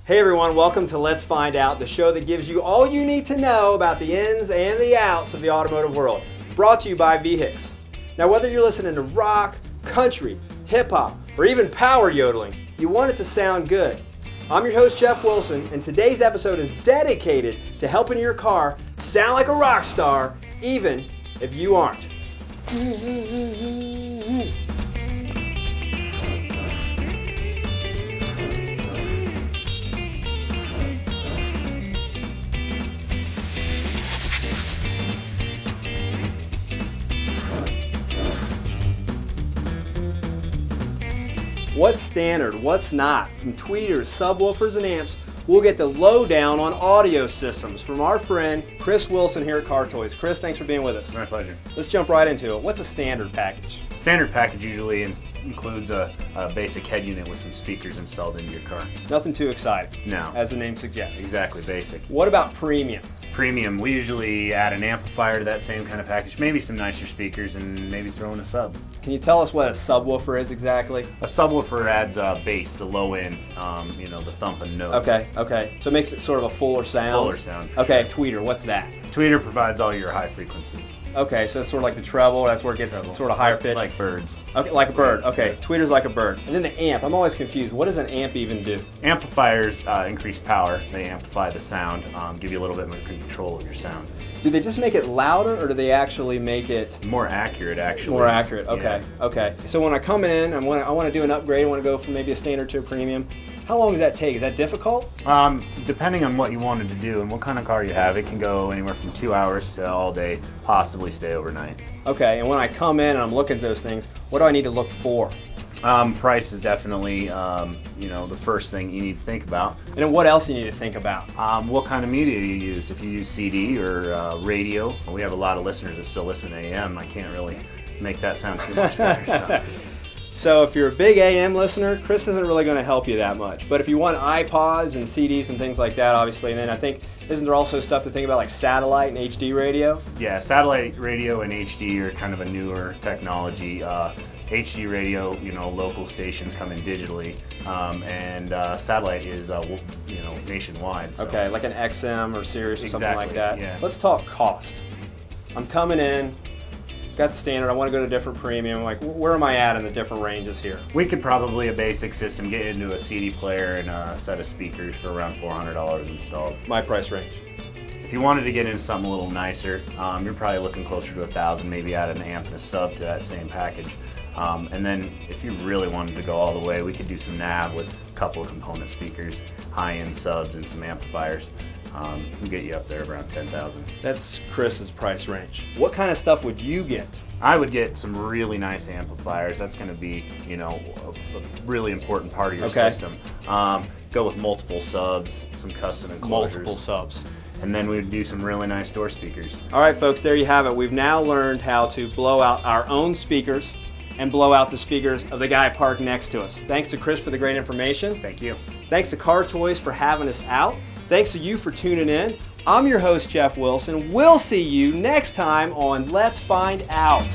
Hey everyone, welcome to Let's Find Out, the show that gives you all you need to know about the ins and the outs of the automotive world. Brought to you by VHIX. Now whether you're listening to rock, country, hip-hop, or even power yodeling, you want it to sound good. I'm your host Jeff Wilson, and today's episode is dedicated to helping your car sound like a rock star, even if you aren't. What's standard, what's not? From tweeters, subwoofers, and amps, we'll get the lowdown on audio systems from our friend Chris Wilson here at Car Toys. Chris, thanks for being with us. My pleasure. Let's jump right into it. What's a standard package? Standard package usually includes a basic head unit with some speakers installed into your car. Nothing too exciting. No. As the name suggests. Exactly, basic. What about premium? Premium, we usually add an amplifier to that same kind of package, maybe some nicer speakers, and maybe throw in a sub. Can you tell us what a subwoofer is exactly? A subwoofer adds bass, the low end, the thumping notes. Okay. So it makes it sort of a fuller sound? Fuller sound, for Okay, sure. tweeter, what's that? Tweeter provides all your high frequencies. Okay, so it's sort of like the treble, that's where it gets sort of higher pitch? Like birds. Okay, like a bird, okay. Tweeter's like a bird. And then the amp, I'm always confused. What does an amp even do? Amplifiers increase power, they amplify the sound, give you a little bit more control of your sound. Do they just make it louder, or do they actually make it more accurate, actually? More accurate, okay, Yeah. okay. So when I come in, I want to do an upgrade, I want to go from maybe a standard to a premium. How long does that take? Is that difficult? Depending on what you wanted to do and what kind of car you have, it can go anywhere from 2 hours to all day, possibly stay overnight. Okay, and when I come in and I'm looking at those things, what do I need to look for? Price is definitely, the first thing you need to think about. And then what else do you need to think about? What kind of media you use. If you use CD or radio, we have a lot of listeners that still listen to AM. I can't really make that sound too much better. So if you're a big AM listener, Chris isn't really going to help you that much. But if you want iPods and CDs and things like that, obviously, and then I think, isn't there also stuff to think about like satellite and HD radio? Yeah, satellite radio and HD are kind of a newer technology. HD radio, local stations come in digitally, and satellite is, nationwide. So. Okay, like an XM or Sirius or something like that. Yeah. Let's talk cost. I'm coming in, got the standard, I want to go to a different premium. Like, where am I at in the different ranges here? We could probably, a basic system, get into a CD player and a set of speakers for around $400 installed. My price range. If you wanted to get into something a little nicer, you're probably looking closer to $1,000, maybe add an amp and a sub to that same package. And then if you really wanted to go all the way, we could do some nav with a couple of component speakers, high-end subs, and some amplifiers. We'll get you up there around $10,000. That's Chris's price range. What kind of stuff would you get? I would get some really nice amplifiers. That's going to be, a really important part of your system. Go with multiple subs, some custom enclosures. Multiple subs. And then we would do some really nice door speakers. All right, folks, there you have it. We've now learned how to blow out our own speakers and blow out the speakers of the guy parked next to us. Thanks to Chris for the great information. Thank you. Thanks to Car Toys for having us out. Thanks to you for tuning in. I'm your host, Jeff Wilson. We'll see you next time on Let's Find Out.